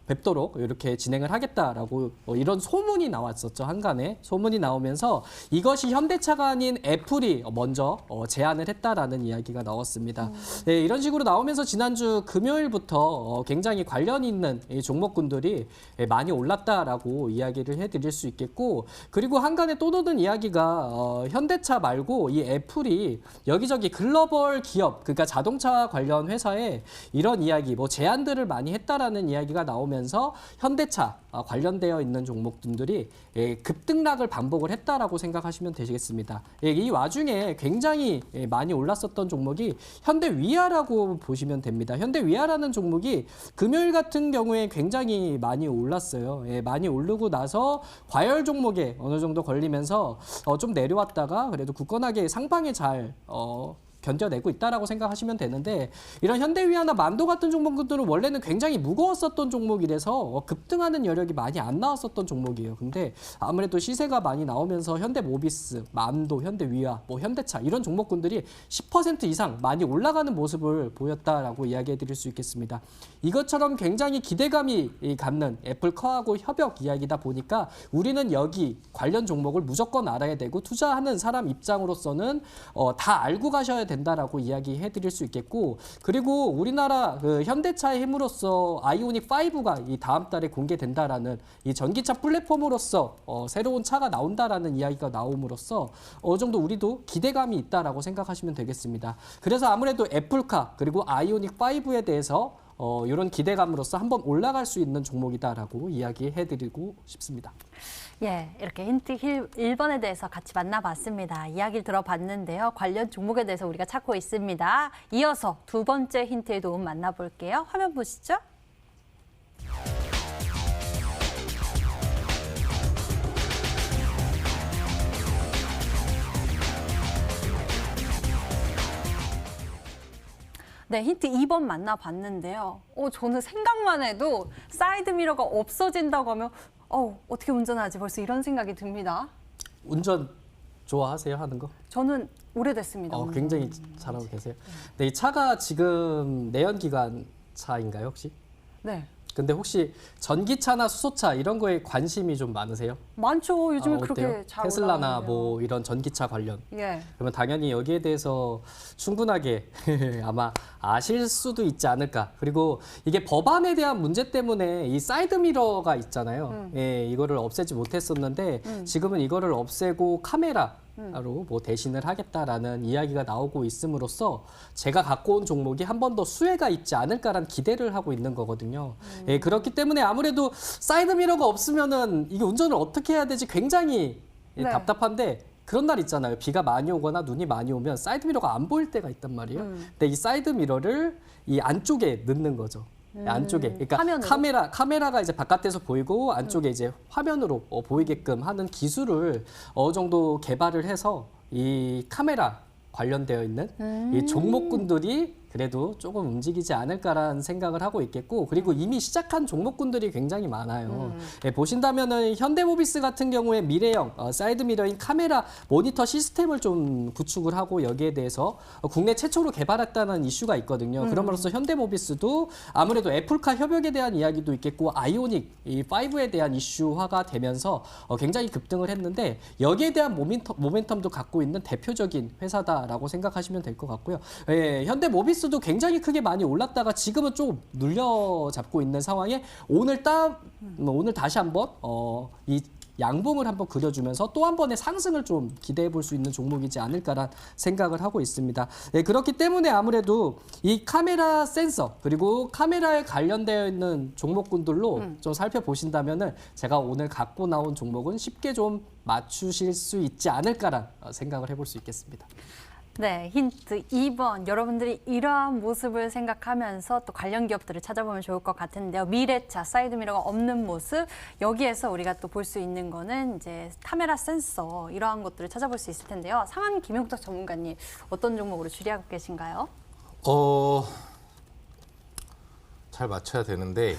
뵙도록 이렇게 진행을 하겠다라고 이런 소문이 나왔었죠. 한간에 소문이 나오면서 이것이 현대차가 아닌 애플이 먼저 제안을 했다라는 이야기가 나왔습니다. 네, 이런 식으로 나오면서 지난주 금요일부터 굉장히 관련 있는 이 종목군들이 많이 올랐다라고 이야기를 해드릴 수 있겠고, 그리고 한간에 또 도는 이야기가 현대차 말고 이 애플이 여기저기 글로벌 기업, 그러니까 자동차 관련 회사에 이런 이야기, 뭐 제안들을 많이 했다라는 이야기가 나오면서 현대차 관련되어 있는 종목들이 급등락을 반복을 했다라고 생각하시면 되시겠습니다. 이 와중에 굉장히 많이 올랐었던 종목이 현대위아라고 보시면 됩니다. 현대위아라는 종목이 금요일 같은 경우에 굉장히 많이 올랐어요. 많이 오르고 나서 과열 종목에 어느 정도 걸리면서 좀 내려왔다가 그래도 굳건하게 상방에 잘 견뎌내고 있다라고 생각하시면 되는데 이런 현대위아나 만도 같은 종목들은 원래는 굉장히 무거웠었던 종목이라서 급등하는 여력이 많이 안 나왔었던 종목이에요. 근데 아무래도 시세가 많이 나오면서 현대모비스, 만도, 현대위아, 뭐 현대차 이런 종목군들이 10% 이상 많이 올라가는 모습을 보였다라고 이야기해드릴 수 있겠습니다. 이것처럼 굉장히 기대감이 갖는 애플카하고 협력 이야기다 보니까 우리는 여기 관련 종목을 무조건 알아야 되고 투자하는 사람 입장으로서는 다 알고 가셔야 된다라고 이야기해드릴 수 있겠고 그리고 우리나라 그 현대차의 힘으로써 아이오닉 5가 이 다음 달에 공개된다라는 이 전기차 플랫폼으로서 새로운 차가 나온다라는 이야기가 나옴으로써 어느 정도 우리도 기대감이 있다라고 생각하시면 되겠습니다. 그래서 아무래도 애플카 그리고 아이오닉 5에 대해서 이런 기대감으로서 한번 올라갈 수 있는 종목이다라고 이야기해드리고 싶습니다. 예, 이렇게 힌트 1번에 대해서 같이 만나봤습니다. 이야기를 들어봤는데요. 관련 종목에 대해서 우리가 찾고 있습니다. 이어서 두 번째 힌트의 도움 만나볼게요. 화면 보시죠. 네, 힌트 2번 만나봤는데요. 저는 생각만 해도 사이드미러가 없어진다고 하면 어떻게 운전하지? 벌써 이런 생각이 듭니다. 운전 좋아하세요? 하는 거? 저는 오래됐습니다. 굉장히 잘하고 계세요. 네, 이 차가 지금 내연기관 차인가요, 혹시? 네. 근데 혹시 전기차나 수소차 이런 거에 관심이 좀 많으세요? 많죠. 요즘에 어때요? 그렇게 잘 테슬라나 올라가는데요. 뭐 이런 전기차 관련. 예. 그러면 당연히 여기에 대해서 충분하게 아마 아실 수도 있지 않을까. 그리고 이게 법안에 대한 문제 때문에 이 사이드 미러가 있잖아요. 예, 이거를 없애지 못했었는데 지금은 이거를 없애고 카메라로 뭐 대신을 하겠다라는 이야기가 나오고 있음으로써 제가 갖고 온 종목이 한 번 더 수혜가 있지 않을까라는 기대를 하고 있는 거거든요. 예, 그렇기 때문에 아무래도 사이드 미러가 없으면은 이게 운전을 어떻게 해야 되지 굉장히 네. 답답한데 그런 날 있잖아요. 비가 많이 오거나 눈이 많이 오면 사이드 미러가 안 보일 때가 있단 말이에요. 근데 이 사이드 미러를 이 안쪽에 넣는 거죠. 안쪽에. 그러니까 화면으로? 카메라가 이제 바깥에서 보이고 안쪽에 이제 화면으로 보이게끔 하는 기술을 어느 정도 개발을 해서 이 카메라 관련되어 있는 이 종목군들이 그래도 조금 움직이지 않을까라는 생각을 하고 있겠고 그리고 이미 시작한 종목군들이 굉장히 많아요. 예, 보신다면은 현대모비스 같은 경우에 미래형 사이드 미러인 카메라 모니터 시스템을 좀 구축을 하고 여기에 대해서 국내 최초로 개발했다는 이슈가 있거든요. 그럼으로써 현대모비스도 아무래도 애플카 협약에 대한 이야기도 있겠고 아이오닉 이 5에 대한 이슈화가 되면서 굉장히 급등을 했는데 여기에 대한 모멘텀도 갖고 있는 대표적인 회사다라고 생각하시면 될 것 같고요. 예, 현대모비스 도 굉장히 크게 많이 올랐다가 지금은 좀 눌려잡고 있는 상황에 오늘 다시 한번 이 양봉을 한번 그려주면서 또 한 번의 상승을 좀 기대해 볼 수 있는 종목이지 않을까라는 생각을 하고 있습니다. 네, 그렇기 때문에 아무래도 이 카메라 센서 그리고 카메라에 관련되어 있는 종목군들로 좀 살펴보신다면은 제가 오늘 갖고 나온 종목은 쉽게 좀 맞추실 수 있지 않을까라는 생각을 해볼 수 있겠습니다. 네, 힌트 2번. 여러분들이 이러한 모습을 생각하면서 또 관련 기업들을 찾아보면 좋을 것 같은데요. 미래차, 사이드미러가 없는 모습. 여기에서 우리가 또 볼 수 있는 거는 이제 카메라 센서 이러한 것들을 찾아볼 수 있을 텐데요. 상한 김용탁 전문가님 어떤 종목으로 추리하고 계신가요? 잘 맞춰야 되는데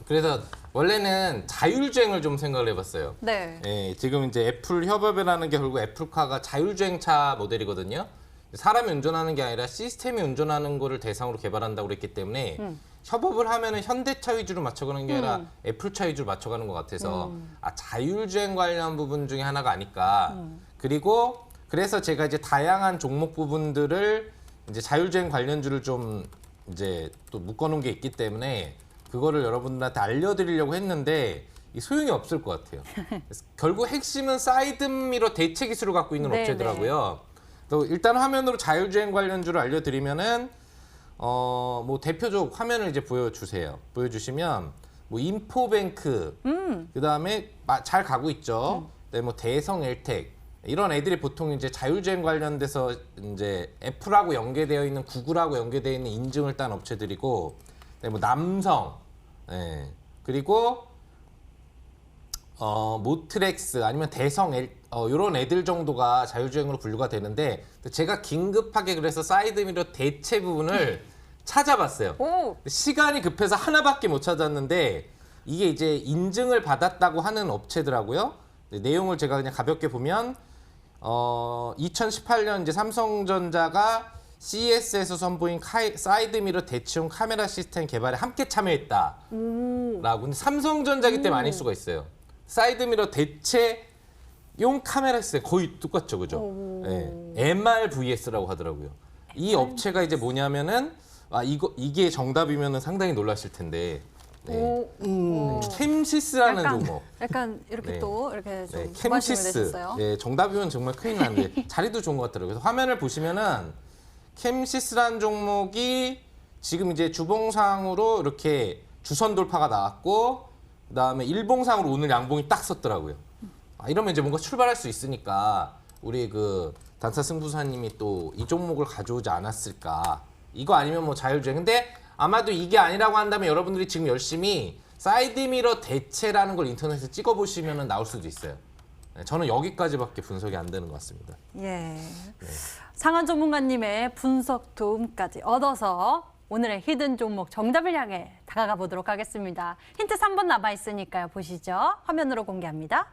그래서 원래는 자율주행을 좀 생각을 해봤어요. 네. 예, 지금 이제 애플 협업이라는 게 결국 애플카가 자율주행차 모델이거든요. 사람이 운전하는 게 아니라 시스템이 운전하는 거를 대상으로 개발한다고 그랬기 때문에 협업을 하면은 현대차 위주로 맞춰가는 게 아니라 애플차 위주로 맞춰가는 것 같아서 자율주행 관련 부분 중에 하나가 아닐까. 그리고 그래서 제가 이제 다양한 종목 부분들을 이제 자율주행 관련주를 좀 이제 또 묶어놓은 게 있기 때문에 그거를 여러분들한테 알려드리려고 했는데 이 소용이 없을 것 같아요. 결국 핵심은 사이드미러 대체 기술을 갖고 있는 네, 업체더라고요. 또 일단 화면으로 자율주행 관련주를 알려드리면은 뭐 대표적 화면을 이제 보여주시면 뭐 인포뱅크, 그다음에 잘 가고 있죠. 네, 뭐 대성 엘텍 이런 애들이 보통 이제 자율주행 관련돼서 이제 애플하고 연계되어 있는 구글하고 연계되어 있는 인증을 딴 업체들이고, 네, 뭐 남성, 네, 그리고 모트렉스 아니면 대성 이런 애들 정도가 자율주행으로 분류가 되는데 제가 긴급하게 그래서 사이드미러 대체 부분을 찾아봤어요. 오. 시간이 급해서 하나밖에 못 찾았는데 이게 이제 인증을 받았다고 하는 업체더라고요. 내용을 제가 그냥 가볍게 보면 2018년 이제 삼성전자가 CES에서 선보인 사이드미러 대치용 카메라 시스템 개발에 함께 참여했다라고. 근데 삼성전자기 때문에 아닐 수가 있어요. 사이드미러 대체용 카메라 시스템 거의 똑같죠, 그죠? 네. MRVS라고 하더라고요. 이 업체가 이제 뭐냐면은 이게 정답이면은 상당히 놀라실 텐데. 네. 캠시스라는 종목. 약간 이렇게 네. 또 이렇게 좀 말씀을 캠시스. 내셨어요. 네, 정답이면 정말 큰일 나는데 자리도 좋은 것 같더라고요. 그래서 화면을 보시면은 캠시스라는 종목이 지금 이제 주봉상으로 이렇게 주선 돌파가 나왔고 그다음에 일봉상으로 오늘 양봉이 딱 섰더라고요. 이러면 이제 뭔가 출발할 수 있으니까 우리 그 단타 승부사님이 또 이 종목을 가져오지 않았을까. 이거 아니면 뭐 자율주행. 근데 아마도 이게 아니라고 한다면 여러분들이 지금 열심히 사이드미러 대체라는 걸 인터넷에 찍어보시면 나올 수도 있어요. 네, 저는 여기까지밖에 분석이 안 되는 것 같습니다. 예. 상한 전문가님의 분석 도움까지 얻어서 오늘의 히든 종목 정답을 향해 다가가 보도록 하겠습니다. 힌트 3번 남아 있으니까요. 보시죠. 화면으로 공개합니다.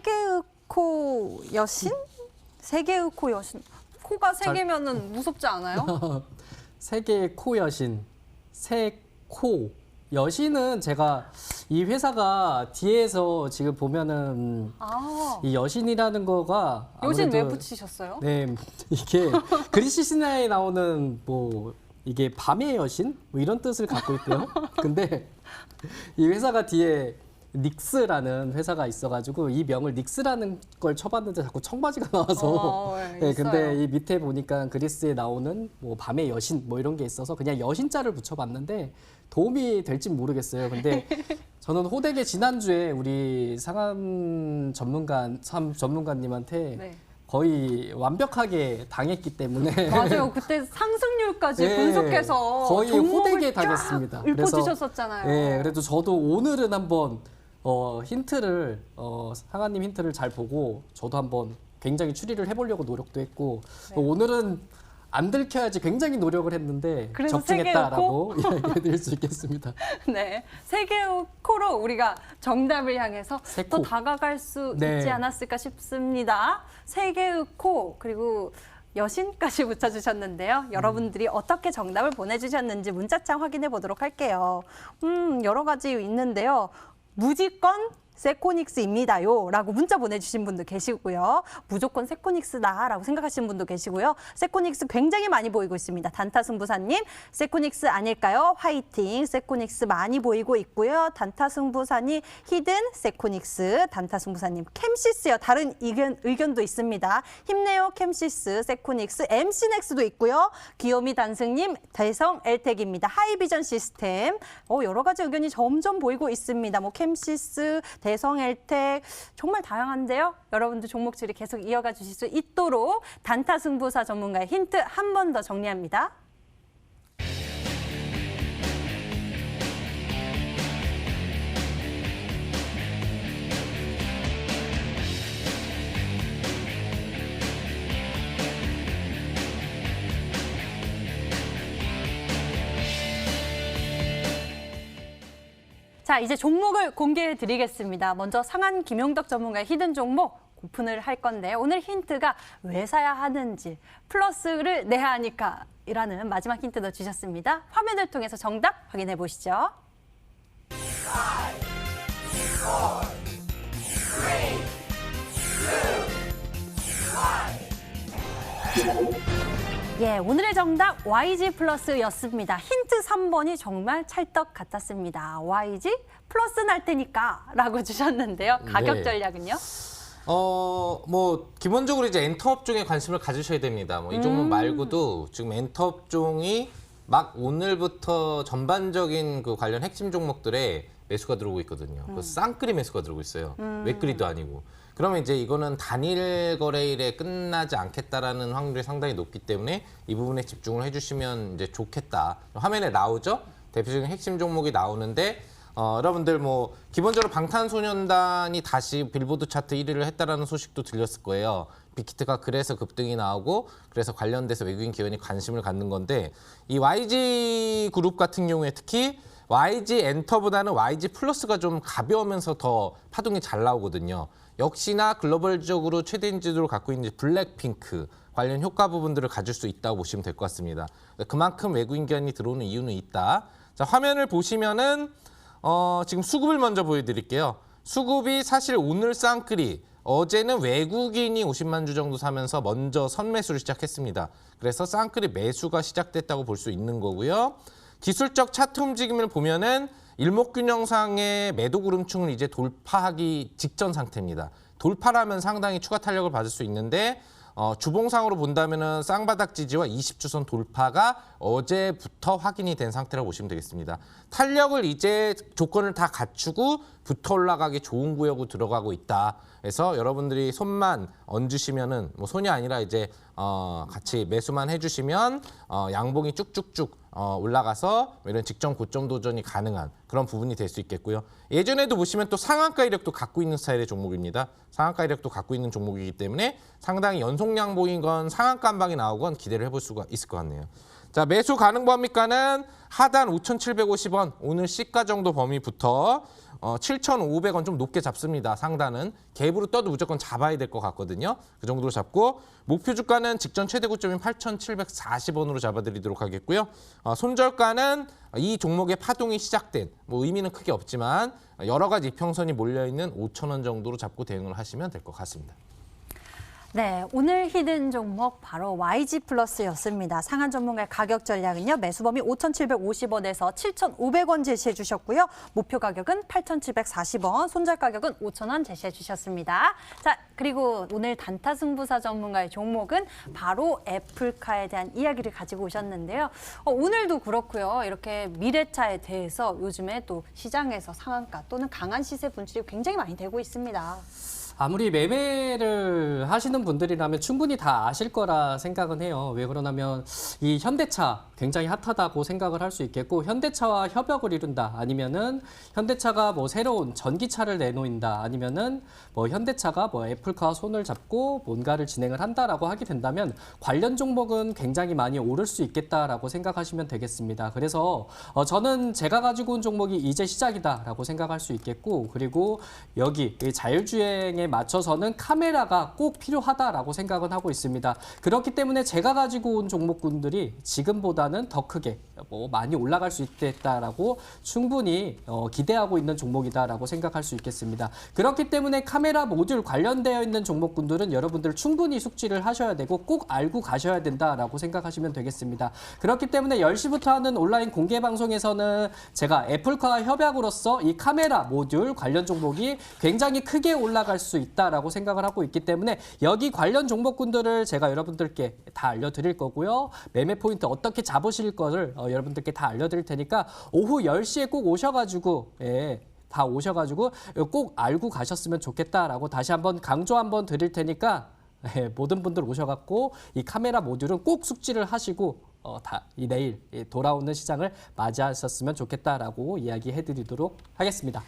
세계의코 여신? 세계의코 여신. 코가 세 개면은 무섭지 않아요? 세계 코 여신, 세코 여신은 제가 이 회사가 뒤에서 지금 보면은 아, 이 여신이라는 거가 여신 왜 아무래도 붙이셨어요? 네, 이게 그리스 신화에 나오는 뭐 이게 밤의 여신 뭐 이런 뜻을 갖고 있대요. 근데 이 회사가 뒤에 닉스라는 회사가 있어가지고 이 명을 닉스라는 걸 쳐봤는데 자꾸 청바지가 나와서 네, 근데 이 밑에 보니까 그리스에 나오는 뭐 밤의 여신 뭐 이런 게 있어서 그냥 여신자를 붙여봤는데 도움이 될진 모르겠어요. 근데 저는 호되게 지난주에 우리 상암 전문가님한테 네. 거의 완벽하게 당했기 때문에 맞아요. 그때 상승률까지 네, 분석해서 거의 종목을 호되게 쫙 당했습니다. 읊어주셨었잖아요. 네, 그래도 저도 오늘은 한번 힌트를 상한님 힌트를 잘 보고 저도 한번 굉장히 추리를 해보려고 노력도 했고 네. 오늘은 안 들켜야지 굉장히 노력을 했는데 그래서 적중했다라고 이야기해드릴 수 있겠습니다. 네, 세계의 코로 우리가 정답을 향해서 세 더 코. 다가갈 수 네. 있지 않았을까 싶습니다. 세계의 코 그리고 여신까지 붙여주셨는데요. 여러분들이 어떻게 정답을 보내주셨는지 문자창 확인해 보도록 할게요. 여러 가지 있는데요. 무지건 세코닉스입니다요 라고 문자 보내주신 분도 계시고요. 무조건 세코닉스다 라고 생각하시는 분도 계시고요. 세코닉스 굉장히 많이 보이고 있습니다. 단타승부사님 세코닉스 아닐까요? 화이팅. 세코닉스 많이 보이고 있고요. 단타승부사님 히든 세코닉스. 단타승부사님 캠시스요. 다른 의견도 있습니다. 힘내요 캠시스 세코닉스 MC넥스도 있고요. 귀요미 단승님 대성 엘텍입니다. 하이비전 시스템. 여러 가지 의견이 점점 보이고 있습니다. 뭐 캠시스 대성 엘텍 정말 다양한데요. 여러분들 종목 추리 계속 이어가 주실 수 있도록 단타 승부사 전문가의 힌트 한 번 더 정리합니다. 자, 이제 종목을 공개해 드리겠습니다. 먼저 상한 김용덕 전문가의 히든 종목 오픈을 할 건데 오늘 힌트가 왜 사야 하는지 플러스를 내야 하니까 이라는 마지막 힌트도 주셨습니다. 화면을 통해서 정답 확인해 보시죠. 예, 오늘의 정답 YG 플러스였습니다. 힌트 3번이 정말 찰떡 같았습니다. YG 플러스 날 테니까 라고 주셨는데요. 가격 네. 전략은요? 뭐 기본적으로 이제 엔터업종에 관심을 가지셔야 됩니다. 뭐 이 종목 말고도 지금 엔터업종이 막 오늘부터 전반적인 그 관련 핵심 종목들에 매수가 들어오고 있거든요. 그 쌍끌이 매수가 들어오고 있어요. 외끌이도 아니고. 그러면 이제 이거는 단일 거래일에 끝나지 않겠다라는 확률이 상당히 높기 때문에 이 부분에 집중을 해주시면 이제 좋겠다. 화면에 나오죠? 대표적인 핵심 종목이 나오는데 여러분들 뭐 기본적으로 방탄소년단이 다시 빌보드 차트 1위를 했다라는 소식도 들렸을 거예요. 빅히트가 그래서 급등이 나오고 그래서 관련돼서 외국인 기관이 관심을 갖는 건데 이 YG 그룹 같은 경우에 특히 YG 엔터보다는 YG 플러스가 좀 가벼우면서 더 파동이 잘 나오거든요. 역시나 글로벌적으로 최대 인지도를 갖고 있는 블랙핑크 관련 효과 부분들을 가질 수 있다고 보시면 될 것 같습니다. 그만큼 외국인 기관이 들어오는 이유는 있다. 자, 화면을 보시면은 지금 수급을 먼저 보여드릴게요. 수급이 사실 오늘 쌍끌이 어제는 외국인이 50만 주 정도 사면서 먼저 선매수를 시작했습니다. 그래서 쌍끌이 매수가 시작됐다고 볼 수 있는 거고요. 기술적 차트 움직임을 보면은 일목균형상의 매도 구름층을 이제 돌파하기 직전 상태입니다. 돌파라면 상당히 추가 탄력을 받을 수 있는데 주봉상으로 본다면은 쌍바닥 지지와 20주선 돌파가 어제부터 확인이 된 상태라고 보시면 되겠습니다. 탄력을 이제 조건을 다 갖추고 붙어 올라가기 좋은 구역으로 들어가고 있다. 그래서 여러분들이 손만 얹으시면은 뭐 손이 아니라 이제 같이 매수만 해주시면 양봉이 쭉쭉쭉 올라가서 이런 직전 고점 도전이 가능한 그런 부분이 될 수 있겠고요. 예전에도 보시면 또 상한가 이력도 갖고 있는 스타일의 종목입니다. 상한가 이력도 갖고 있는 종목이기 때문에 상당히 연속량봉인 건 상한가 한 방이 나오건 기대를 해볼 수가 있을 것 같네요. 자, 매수 가능 범위가는 하단 5,750원, 오늘 시가 정도 범위부터 7,500원 좀 높게 잡습니다. 상단은 갭으로 떠도 무조건 잡아야 될 것 같거든요. 그 정도로 잡고 목표 주가는 직전 최대 고점인 8,740원으로 잡아드리도록 하겠고요. 손절가는 이 종목의 파동이 시작된 뭐 의미는 크게 없지만 여러 가지 이평선이 몰려있는 5,000원 정도로 잡고 대응을 하시면 될 것 같습니다. 네, 오늘 히든 종목 바로 YG 플러스였습니다. 상한 전문가의 가격 전략은요. 매수범위 5,750원에서 7,500원 제시해 주셨고요. 목표 가격은 8,740원, 손절 가격은 5,000원 제시해 주셨습니다. 자, 그리고 오늘 단타 승부사 전문가의 종목은 바로 애플카에 대한 이야기를 가지고 오셨는데요. 오늘도 그렇고요. 이렇게 미래차에 대해서 요즘에 또 시장에서 상한가 또는 강한 시세 분출이 굉장히 많이 되고 있습니다. 아무리 매매를 하시는 분들이라면 충분히 다 아실 거라 생각은 해요. 왜 그러냐면 이 현대차 굉장히 핫하다고 생각을 할 수 있겠고 현대차와 협약을 이룬다 아니면은 현대차가 뭐 새로운 전기차를 내놓는다 아니면은 뭐 현대차가 뭐 애플카와 손을 잡고 뭔가를 진행을 한다라고 하게 된다면 관련 종목은 굉장히 많이 오를 수 있겠다라고 생각하시면 되겠습니다. 그래서 저는 제가 가지고 온 종목이 이제 시작이다라고 생각할 수 있겠고 그리고 여기 이 자율주행에 맞춰서는 카메라가 꼭 필요하다라고 생각은 하고 있습니다. 그렇기 때문에 제가 가지고 온 종목군들이 지금보다는 더 크게 뭐 많이 올라갈 수 있겠다라고 충분히 기대하고 있는 종목이다라고 생각할 수 있겠습니다. 그렇기 때문에 카메라 모듈 관련되어 있는 종목군들은 여러분들 충분히 숙지를 하셔야 되고 꼭 알고 가셔야 된다라고 생각하시면 되겠습니다. 그렇기 때문에 10시부터 하는 온라인 공개 방송에서는 제가 애플카와 협약으로서 이 카메라 모듈 관련 종목이 굉장히 크게 올라갈 수 있다라고 생각을 하고 있기 때문에 여기 관련 종목군들을 제가 여러분들께 다 알려드릴 거고요. 매매 포인트 어떻게 잡으실 거를 여러분들께 다 알려드릴 테니까 오후 10시에 꼭 오셔가지고 다 오셔가지고 꼭 알고 가셨으면 좋겠다라고 다시 한번 강조 한번 드릴 테니까 모든 분들 오셔갖고 이 카메라 모듈은 꼭 숙지를 하시고 이 내일 돌아오는 시장을 맞이하셨으면 좋겠다라고 이야기해드리도록 하겠습니다.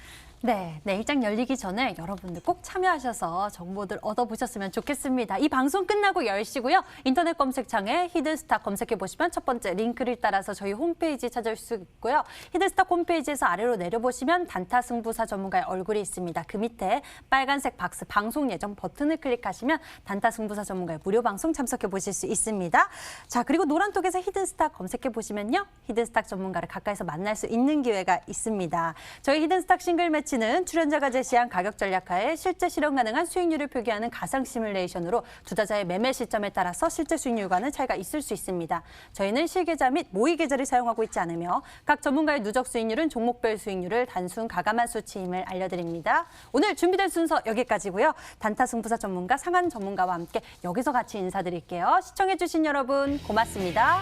네, 내일장 열리기 전에 여러분들 꼭 참여하셔서 정보들 얻어보셨으면 좋겠습니다. 이 방송 끝나고 10시고요. 인터넷 검색창에 히든스탁 검색해보시면 첫 번째 링크를 따라서 저희 홈페이지 찾아올 수 있고요. 히든스탁 홈페이지에서 아래로 내려보시면 단타 승부사 전문가의 얼굴이 있습니다. 그 밑에 빨간색 박스 방송 예정 버튼을 클릭하시면 단타 승부사 전문가의 무료 방송 참석해보실 수 있습니다. 자, 그리고 노란톡에서 히든스탁 검색해보시면요. 히든스탁 전문가를 가까이서 만날 수 있는 기회가 있습니다. 저희 히든스탁 싱글 매치 는 출연자가 제시한 가격 전략하에 실제 실현 가능한 수익률을 표기하는 가상 시뮬레이션으로 투자자의 매매 시점에 따라서 실제 수익률과는 차이가 있을 수 있습니다. 저희는 실계좌 및 모의 계좌를 사용하고 있지 않으며 각 전문가의 누적 수익률은 종목별 수익률을 단순 가감한 수치임을 알려드립니다. 오늘 준비된 순서 여기까지고요. 단타 승부사 전문가 상한 전문가와 함께 여기서 같이 인사드릴게요. 시청해주신 여러분 고맙습니다.